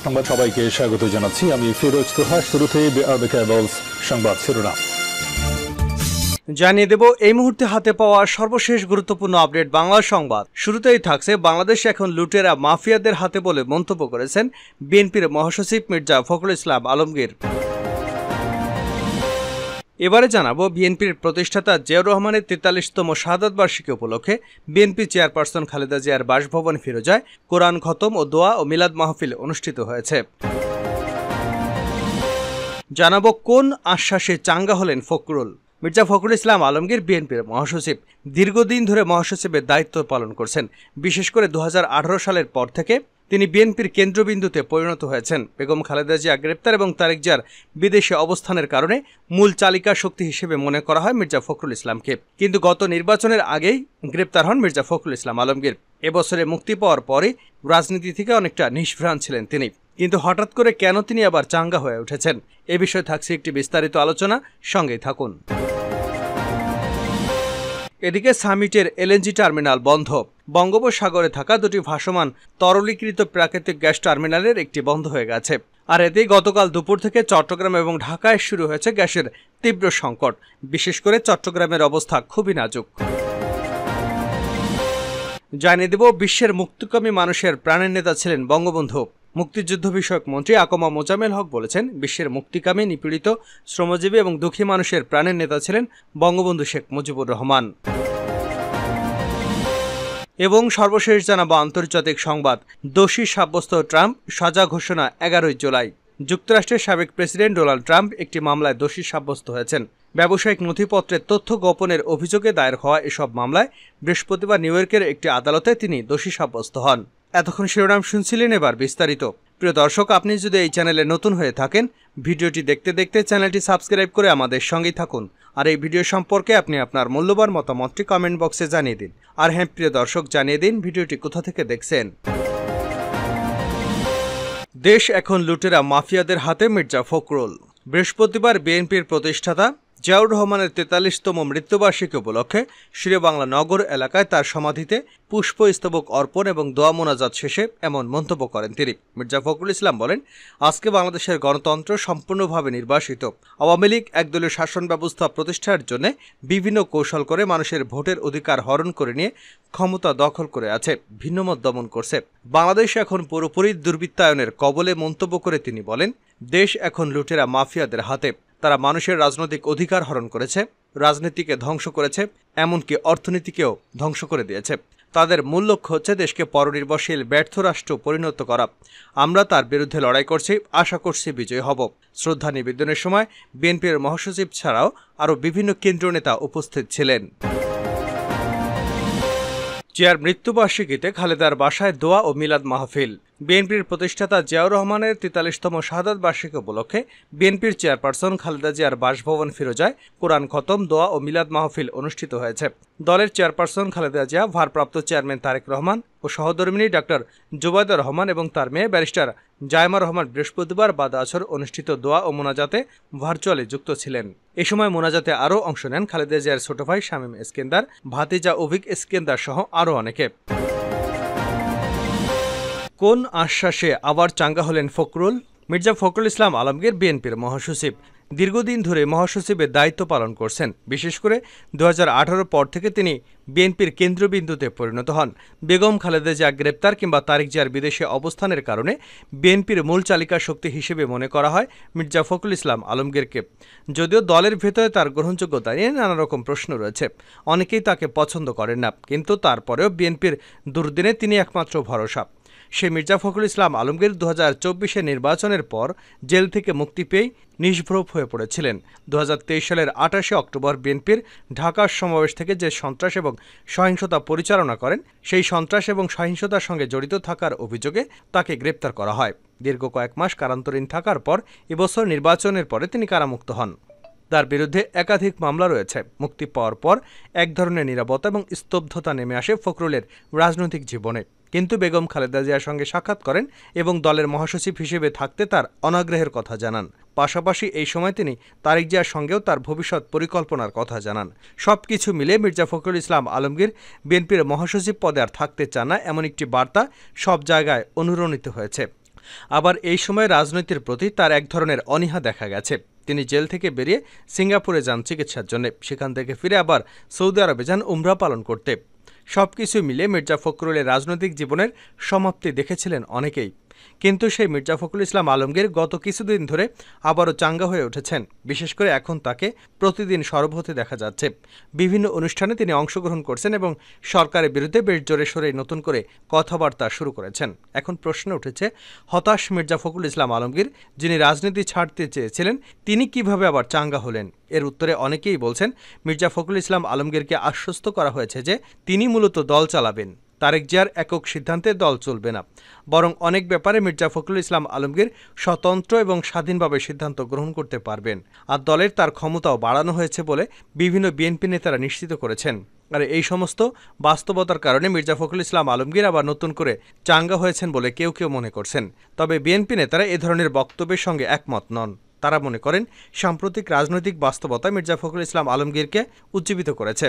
সংবাদ সবাইকে স্বাগত জানাচ্ছি আমি ফিরোজ তোহা। শুরুতে সংবাদ শিরোনাম জানিয়ে দেব এই মুহূর্তে হাতে পাওয়া সর্বশেষ গুরুত্বপূর্ণ আপডেট বাংলা সংবাদ। শুরুতেই থাকছে বাংলাদেশ এখন লুটেরা মাফিয়াদের হাতে বলে মন্তব্য করেছেন বিএনপির মহাসচিব মির্জা ফখরুল ইসলাম আলমগীর। এবারে জানাবো বিএনপির প্রতিষ্ঠাতা জিয়াউর রহমানের ৪৩তম শাহাদাত বার্ষিকী উপলক্ষে বিএনপি চেয়ারপারসন খালেদা জিয়ার বাসভবন ফিরোজায় কোরআন খতম ও দোয়া ও মিলাদ মাহফিল অনুষ্ঠিত হয়েছে। জানাবো কোন আশ্বাসে চাঙ্গা হলেন ফখরুল। মির্জা ফখরুল ইসলাম আলমগীর বিএনপির মহাসচিব দীর্ঘদিন ধরে মহাসচিবের দায়িত্ব পালন করছেন। বিশেষ করে ২০১৮ সালের পর থেকে তিনি বিএনপির কেন্দ্রবিন্দুতে পরিণত হয়েছেন। বেগম খালেদা জিয়া গ্রেপ্তার এবং তারেক জিয়ার বিদেশে অবস্থানের কারণে মূল চালিকা শক্তি হিসেবে মনে করা হয় মির্জা ফখরুল ইসলামকে। কিন্তু গত নির্বাচনের আগেই গ্রেপ্তার হন মির্জা ফখরুল ইসলাম আলমগীর। এবছরে মুক্তি পাওয়ার পরে রাজনীতি থেকে অনেকটা নিষ্ভ্রান্ত ছিলেন তিনি। কিন্তু হঠাৎ করে কেন তিনি আবার চাঙ্গা হয়ে উঠেছেন, এ বিষয়ে থাকছে একটি বিস্তারিত আলোচনা, সঙ্গেই থাকুন। এদিকে সামিটের এলএনজি টার্মিনাল বন্ধ। বঙ্গোপসাগরে থাকা দুটি ভাসমান তরলীকৃত প্রাকৃতিক গ্যাস টার্মিনালের একটি বন্ধ হয়ে গেছে। আর এতেই গতকাল দুপুর থেকে চট্টগ্রাম এবং ঢাকায় শুরু হয়েছে গ্যাসের তীব্র সংকট। বিশেষ করে চট্টগ্রামের অবস্থা খুবই নাজুক। জানিয়ে দেব বিশ্বের মুক্তিকামী মানুষের প্রাণের নেতা ছিলেন বঙ্গবন্ধু। মুক্তিযুদ্ধ বিষয়ক মন্ত্রী আকমা মোজাম্মেল হক বলেছেন, বিশ্বের মুক্তিকামী, নিপীড়িত, শ্রমজীবী এবং দুঃখী মানুষের প্রাণের নেতা ছিলেন বঙ্গবন্ধু শেখ মুজিবুর রহমান। এবং সর্বশেষ জানাবো আন্তর্জাতিক সংবাদ। দোষী সাব্যস্ত ট্রাম্প, সাজা ঘোষণা ১১ জুলাই। যুক্তরাষ্ট্রের সাবেক প্রেসিডেন্ট ডোনাল্ড ট্রাম্প একটি মামলায় দোষী সাব্যস্ত হয়েছেন। ব্যবসায়িক নথিপত্রের তথ্য গোপনের অভিযোগে দায়ের হওয়া এসব মামলায় বৃহস্পতিবার নিউ ইয়র্কের একটি আদালতে তিনি দোষী সাব্যস্ত হন। এতক্ষণ শিরোনাম শুনছিলেন, এবার বিস্তারিত। প্রিয় দর্শক, আপনি যদি এই চ্যানেলে নতুন হয়ে থাকেন, ভিডিওটি দেখতে দেখতে চ্যানেলটি সাবস্ক্রাইব করে আমাদের সঙ্গেই থাকুন। আর এই ভিডিও সম্পর্কে আপনি আপনার মূল্যবান মতামতটি কমেন্ট বক্সে জানিয়ে দিন। আর হ্যাঁ প্রিয় দর্শক, জানিয়ে দিন ভিডিওটি কোথা থেকে দেখছেন। দেশ এখন লুটেরা মাফিয়াদের হাতে, মির্জা ফখরুল। বৃহস্পতিবার বিএনপির প্রতিষ্ঠাতা জিয়াউর রহমানের ৪৩তম মৃত্যুবার্ষিকী উপলক্ষে শেরেবাংলা নগর এলাকায় তার সমাধিতে পুষ্পস্তবক অর্পণ এবং দোয়া মোনাজাত শেষে এমন মন্তব্য করেন তিনি। মির্জা ফখরুল ইসলাম বলেন, আজকে বাংলাদেশের গণতন্ত্র সম্পূর্ণভাবে নির্বাসিত। আওয়ামী লীগ একদলীয় শাসন ব্যবস্থা প্রতিষ্ঠার জন্য বিভিন্ন কৌশল করে মানুষের ভোটের অধিকার হরণ করে নিয়ে ক্ষমতা দখল করে আছে, ভিন্নমত দমন করছে। বাংলাদেশ এখন পুরোপুরি দুর্বৃত্তায়নের কবলে মন্তব্য করে তিনি বলেন, দেশ এখন লুটেরা মাফিয়াদের হাতে। তারা মানুষের রাজনৈতিক অধিকার হরণ করেছে, রাজনীতিকে ধ্বংস করেছে, এমনকি অর্থনীতিকেও ধ্বংস করে দিয়েছে। তাদের মূল লক্ষ্য হচ্ছে দেশকে পরনির্ভরশীল ব্যর্থ রাষ্ট্র পরিণত করা। আমরা তার বিরুদ্ধে লড়াই করছি, আশা করছি বিজয়ী হব। শ্রদ্ধা নিবেদনের সময় বিএনপির মহাসচিব ছাড়াও আরও বিভিন্ন কেন্দ্রীয় নেতা উপস্থিত ছিলেন। জিয়ার মৃত্যুবার্ষিকীতে খালেদার বাসায় দোয়া ও মিলাদ মাহফিল। বিএনপির প্রতিষ্ঠাতা জিয়াউর রহমানের ৪৩তম শাহাদাত বার্ষিকী উপলক্ষে বিএনপির চেয়ারপারসন খালেদা জিয়ার বাসভবন ফিরোজায় কোরআন খতম, দোয়া ও মিলাদ মাহফিল অনুষ্ঠিত হয়েছে। দলের চেয়ারপারসন খালেদা জিয়া, ভারপ্রাপ্ত চেয়ারম্যান তারেক রহমান ও সহধর্মিণী ডাক্তার জুবাইদা রহমান এবং তার মেয়ে ব্যারিস্টার জায়মা রহমান বৃহস্পতিবার বাদ আসর অনুষ্ঠিত দোয়া ও মোনাজাতে ভার্চুয়ালি যুক্ত ছিলেন। এ সময় মোনাজাতে আরও অংশ নেন খালেদা জিয়ার ছোট ভাই শামীম ইস্কেন্দার, ভাতিজা অভিক ইস্কেন্দার সহ আরও অনেকে। কোন আশ্বাসে আবার চাঙ্গা হলেন ফখরুল? মির্জা ফখরুল ইসলাম আলমগীর বিএনপির মহাসচিব দীর্ঘদিন ধরে মহাসচিবের দায়িত্ব পালন করছেন। বিশেষ করে ২০১৮ পর থেকে তিনি বিএনপির কেন্দ্রবিন্দুতে পরিণত হন। বেগম খালেদা জিয়া গ্রেপ্তার কিংবা তারেক জিয়ার বিদেশে অবস্থানের কারণে বিএনপির মূল চালিকা শক্তি হিসেবে মনে করা হয় মির্জা ফখরুল ইসলাম আলমগীরকে। যদিও দলের ভেতরে তার গ্রহণযোগ্যতা নিয়ে নানা রকম প্রশ্ন রয়েছে, অনেকেই তাকে পছন্দ করেন না, কিন্তু তারপরেও বিএনপির দুর্দিনে তিনি একমাত্র ভরসা। সে মির্জা ফখরুল ইসলাম আলমগীর ২০২৪ নির্বাচনের পর জেল থেকে মুক্তি পেয়ে নিষ্প্রভ হয়ে পড়েছিলেন। ২০২৩ সালের ২৮ অক্টোবর বিএনপির ঢাকার সমাবেশ থেকে যে সন্ত্রাস এবং সহিংসতা পরিচালনা করেন, সেই সন্ত্রাস এবং সহিংসতার সঙ্গে জড়িত থাকার অভিযোগে তাকে গ্রেপ্তার করা হয়। দীর্ঘ কয়েক মাস কারান্তরীণ থাকার পর এবছর নির্বাচনের পরে তিনি কারামুক্ত হন। তার বিরুদ্ধে একাধিক মামলা রয়েছে। মুক্তি পাওয়ার পর এক ধরনের নীরবতা এবং স্তব্ধতা নেমে আসে ফখরুলের রাজনৈতিক জীবনে। কিন্তু বেগম খালেদা জিয়ার সঙ্গে সাক্ষাৎ করেন এবং দলের মহাসচিব হিসেবে থাকতে তার অনাগ্রহের কথা জানান। পাশাপাশি এই সময় তিনি তারেক জিয়ার সঙ্গেও তার ভবিষ্যৎ পরিকল্পনার কথা জানান। সবকিছু মিলে মির্জা ফখরুল ইসলাম আলমগীর বিএনপির মহাসচিব পদে আর থাকতে চান না, এমন একটি বার্তা সব জায়গায় অনুরণিত হয়েছে। আবার এই সময় রাজনীতির প্রতি তার এক ধরনের অনীহা দেখা গেছে। তিনি জেল থেকে বেরিয়ে সিঙ্গাপুরে যান চিকিৎসার জন্য, সেখান থেকে ফিরে আবার সৌদি আরবে যান উমরা পালন করতে। সবকিছু মিলে মির্জা ফখরুলের রাজনৈতিক জীবনের সমাপ্তি দেখেছিলেন অনেকেই। কিন্তু সেই মির্জা ফখরুল ইসলাম আলমগীর গত কিছুদিন ধরে আবারও চাঙ্গা হয়ে উঠেছেন। বিশেষ করে এখন তাকে প্রতিদিন সরব হতে দেখা যাচ্ছে। বিভিন্ন অনুষ্ঠানে তিনি অংশগ্রহণ করছেন এবং সরকারের বিরুদ্ধে বেশ জোরে সোরে নতুন করে কথাবার্তা শুরু করেছেন। এখন প্রশ্ন উঠেছে, হতাশ মির্জা ফখরুল ইসলাম আলমগীর, যিনি রাজনীতি ছাড়তে চেয়েছিলেন, তিনি কিভাবে আবার চাঙ্গা হলেন? এর উত্তরে অনেকেই বলছেন, মির্জা ফখরুল ইসলাম আলমগীরকে আশ্বস্ত করা হয়েছে যে তিনি মূলত দল চালাবেন। তারেক জিয়ার একক সিদ্ধান্তে দল চলবে না, বরং অনেক ব্যাপারে মির্জা ফখরুল ইসলাম আলমগীর স্বতন্ত্র এবং স্বাধীনভাবে সিদ্ধান্ত গ্রহণ করতে পারবেন। আর দলের তার ক্ষমতাও বাড়ানো হয়েছে বলে বিভিন্ন বিএনপি নেতারা নিশ্চিত করেছেন। আর এই সমস্ত বাস্তবতার কারণে মির্জা ফখরুল ইসলাম আলমগীর আবার নতুন করে চাঙ্গা হয়েছেন বলে কেউ কেউ মনে করছেন। তবে বিএনপি নেতারা এ ধরনের বক্তব্যের সঙ্গে একমত নন। তারা মনে করেন, সাম্প্রতিক রাজনৈতিক বাস্তবতা মির্জা ফখরুল ইসলাম আলমগীরকে উজ্জীবিত করেছে।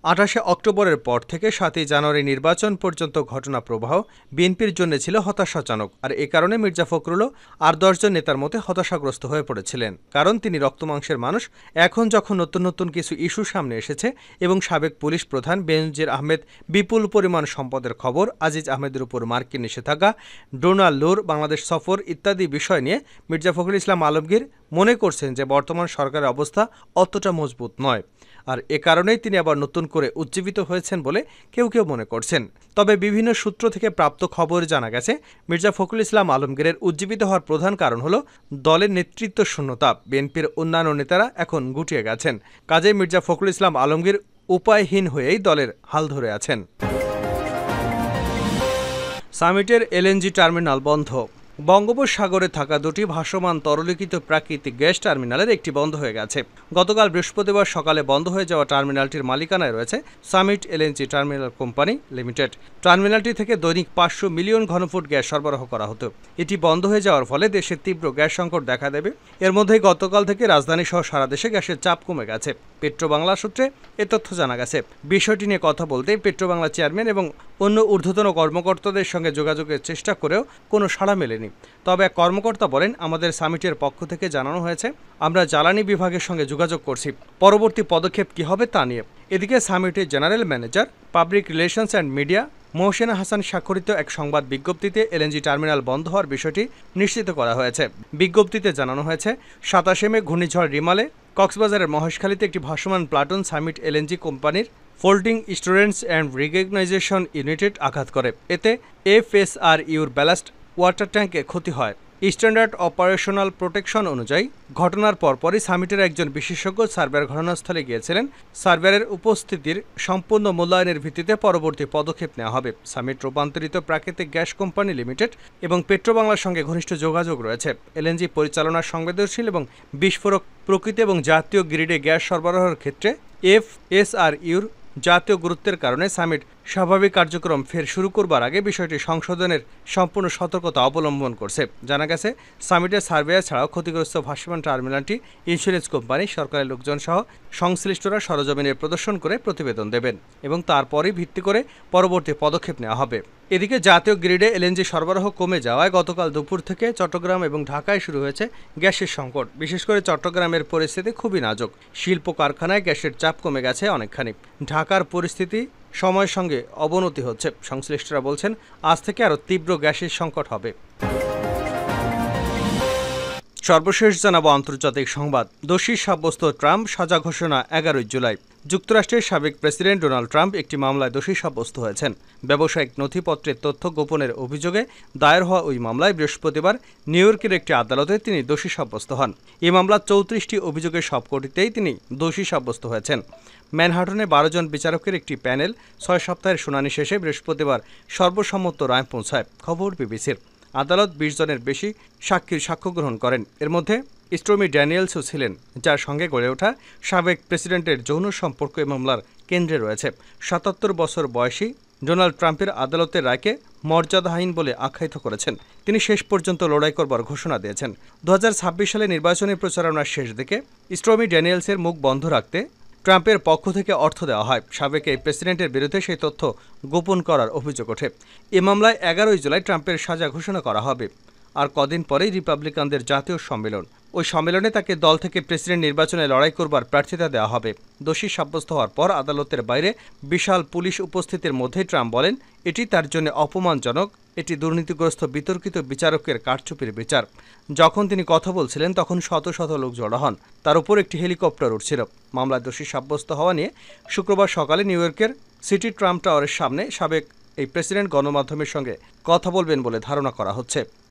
28শে অক্টোবরের পর থেকে 7ই জানুয়ারি নির্বাচন পর্যন্ত ঘটনা প্রবাহ বিএনপির জন্য ছিল হতাশাজনক। আর এ কারণে মির্জা ফখরুলও আর 10 জন নেতার মধ্যে হতাশাগ্রস্ত হয়ে পড়েছিলেন। কারণ তিনি রক্তমাংসের মানুষ। এখন যখন নতুন নতুন কিছু ইস্যু সামনে এসেছে এবং সাবেক পুলিশ প্রধান বেনজির আহমেদ বিপুল পরিমাণ সম্পদের খবর, আজিজ আহমেদের উপর মার্কিন নিষেধাজ্ঞা, ডোনাল্ড লুর বাংলাদেশ সফর ইত্যাদি বিষয় নিয়ে মির্জা ফখরুল ইসলাম আলমগীর মনে করছেন যে বর্তমান সরকারের অবস্থা অতটা মজবুত নয়। আর এ কারণেই তিনি আবার নতুন করে উজ্জীবিত হয়েছেন বলে কেউ কেউ মনে করছেন। তবে বিভিন্ন সূত্র থেকে প্রাপ্ত খবর জানা গেছে, মির্জা ফখরুল ইসলাম আলমগীরের উজ্জীবিত হওয়ার প্রধান কারণ হলো দলের নেতৃত্ব শূন্যতা। বিএনপির অন্যান্য নেতারা এখন গুটিয়ে গেছেন। কাজেই মির্জা ফখরুল ইসলাম আলমগীর উপায়হীন হয়েই দলের হাল ধরে আছেন। সামিটের এলএনজি টার্মিনাল বন্ধ। বঙ্গোপসাগরে থাকা দুটি ভাসমান তরলীকৃত প্রাকৃতিক গ্যাস টার্মিনালের একটি বন্ধ হয়ে গেছে। গতকাল বৃহস্পতিবার সকালে বন্ধ হয়ে যাওয়া টার্মিনালটির মালিকানায় রয়েছে summit LNG terminal company limited. টার্মিনালটি থেকে দৈনিক 500 মিলিয়ন ঘনফুট গ্যাস সরবরাহ করা হতো। এটি বন্ধ হয়ে যাওয়ার ফলে দেশে তীব্র গ্যাস সংকট দেখা দেবে। এর মধ্যেই গতকাল থেকে রাজধানী সহ সারা দেশে গ্যাসের চাপ কমে গেছে। পেট্রোবাংলা সূত্রে এ তথ্য জানা গেছে। বিষয়টি নিয়ে কথা বলতে পেট্রোবাংলা চেয়ারম্যান এবং অন্য ঊর্ধ্বতন কর্মকর্তাদের সঙ্গে যোগাযোগের চেষ্টা করেও কোনো সাড়া মেলেনি। তবে এক কর্মকর্তা বলেন, আমাদের সামিটের পক্ষ থেকে জানানো হয়েছে আমরা জ্বালানি বিভাগের সঙ্গে যোগাযোগ করছি, পরবর্তী পদক্ষেপ কী হবে তা নিয়ে। এদিকে সামিটের general manager public relations and media Mohsena Hasan স্বাক্ষরিত এক সংবাদ বিজ্ঞপ্তিতে এলএনজি টার্মিনাল বন্ধ হওয়ার বিষয়টি নিশ্চিত করা হয়েছে। বিজ্ঞপ্তিতে জানানো হয়েছে, 27 মে ঘূর্ণিঝড় রিমালে কক্সবাজারের মহেশখালীতে একটি ভাসমান প্লাটুন সামিট এলএনজি কোম্পানির folding students and recognition united আঘাত করে। এতে এফএসআরইউর ব্যালাস্ট ওয়াটার ট্যাঙ্কে ক্ষতি হয়। স্ট্যান্ডার্ড অপারেশনাল প্রোটেকশন অনুযায়ী ঘটনার পরপরই সামিটের একজন বিশেষজ্ঞ সার্ভেয়ার ঘটনাস্থলে গিয়েছিলেন। সার্ভেয়ারের উপস্থিতির সম্পূর্ণ মূল্যায়নের ভিত্তিতে পরবর্তী পদক্ষেপ নেওয়া হবে। সামিট রূপান্তরিত প্রাকৃতিক গ্যাস কোম্পানি লিমিটেড এবং পেট্রোবাংলার সঙ্গে ঘনিষ্ঠ যোগাযোগ রয়েছে। এলএনজি পরিচালনার সংবেদনশীল এবং বিস্ফোরক প্রকৃতি এবং জাতীয় গ্রিডে গ্যাস সরবরাহের ক্ষেত্রে এফএসআরইউর জাতীয় গুরুত্বের কারণে সামিট স্বাভাবিক কার্যক্রম ফের শুরু করবার আগে বিষয়টি সংশোধনের সম্পূর্ণ সতর্কতা অবলম্বন করছে। জানা গেছে, সামিটের সার্ভেয়ার ছাড়াও ক্ষতিগ্রস্ত ভাসমান টার্মিনালটি ইন্স্যুরেন্স কোম্পানি, সরকারের লোকজন সহ সংশ্লিষ্টরা সরজমিনে প্রদর্শন করে প্রতিবেদন দেবেন এবং তারপরই ভিত্তি করে পরবর্তী পদক্ষেপ নেওয়া হবে। এদিকে জাতীয় গ্রিডে এলএনজি সরবরাহ কমে যাওয়ায় গতকাল দুপুর থেকে চট্টগ্রাম এবং ঢাকায় শুরু হয়েছে গ্যাসের সংকট। বিশেষ করে চট্টগ্রামের পরিস্থিতি খুবই নাজুক। শিল্প কারখানায় গ্যাসের চাপ কমে গেছে অনেকখানি। ঢাকার পরিস্থিতি সময়ের সঙ্গে অবনতি হচ্ছে। সংশ্লিষ্টরা বলছেন, আজ থেকে আরও তীব্র গ্যাসের সংকট হবে। সর্বশেষ জানাবো আন্তর্জাতিক সংবাদ। দোষী সাব্যস্ত ট্রাম্প, সাজা ঘোষণা 11 জুলাই। যুক্তরাষ্ট্রের সাবেক প্রেসিডেন্ট ডোনাল্ড ট্রাম্প একটি মামলায় দোষী সাব্যস্ত হয়েছেন। ব্যবসায়িক নথিপত্রের তথ্য গোপনের অভিযোগে দায়ের হওয়া ওই মামলায় বৃহস্পতিবার নিউ ইয়র্কের একটি আদালতে তিনি দোষী সাব্যস্ত হন। এই মামলার 34টি অভিযোগের সবকটিতেই তিনি দোষী সাব্যস্ত হয়েছেন। ম্যানহাটনে 12 জন বিচারকের একটি প্যানেল 6 সপ্তাহের শুনানি শেষে বৃহস্পতিবার সর্বসম্মত রায় পৌঁছায়। খবর বিবিসির। আদালত 20 জনের বেশি সাক্ষীর সাক্ষ্য গ্রহণ করেন। এর মধ্যে স্টর্মি ড্যানিয়েলসও ছিলেন, যার সঙ্গে গড়ে ওঠা সাবেক প্রেসিডেন্টের যৌন সম্পর্ক এই মামলার কেন্দ্রে রয়েছে। 77 বছর বয়সী ডোনাল্ড ট্রাম্পের আদালতের রায়কে মর্যাদাহীন বলে আখ্যায়িত করেছেন। তিনি শেষ পর্যন্ত লড়াই করবার ঘোষণা দিয়েছেন। 2026 সালে নির্বাচনী প্রচারণার শেষ দিকে স্টর্মি ড্যানিয়েলসের মুখ বন্ধ রাখতে ট্রাম্পের পক্ষ থেকে অর্থ দেওয়া হয়। সাবেক এই প্রেসিডেন্টের বিরুদ্ধে সেই তথ্য গোপন করার অভিযোগ ওঠে। এ মামলায় 11 জুলাই ট্রাম্পের সাজা ঘোষণা করা হবে। আর কদিন পরেই রিপাবলিকানদের জাতীয় সম্মেলন। ওই সম্মেলনে তাকে দল থেকে প্রেসিডেন্ট নির্বাচনে লড়াই করবার প্রার্থিতা দেওয়া হবে। দোষী সাব্যস্ত হওয়ার পর আদালতের বাইরে বিশাল পুলিশ উপস্থিতির মধ্যেই ট্রাম্প বলেন, এটি তার জন্য অপমানজনক, এটি দুর্নীতিগ্রস্ত বিতর্কিত বিচারকের কারচুপির বিচার। যখন তিনি কথা বলছিলেন তখন শত শত লোক জড়ো হন, তার উপর একটি হেলিকপ্টার উঠছিল। মামলায় দোষী সাব্যস্ত হওয়া নিয়ে শুক্রবার সকালে নিউ ইয়র্কের সিটি ট্রাম্প টাওয়ারের সামনে সাবেক এই প্রেসিডেন্ট গণমাধ্যমের সঙ্গে কথা বলবেন বলে ধারণা করা হচ্ছে।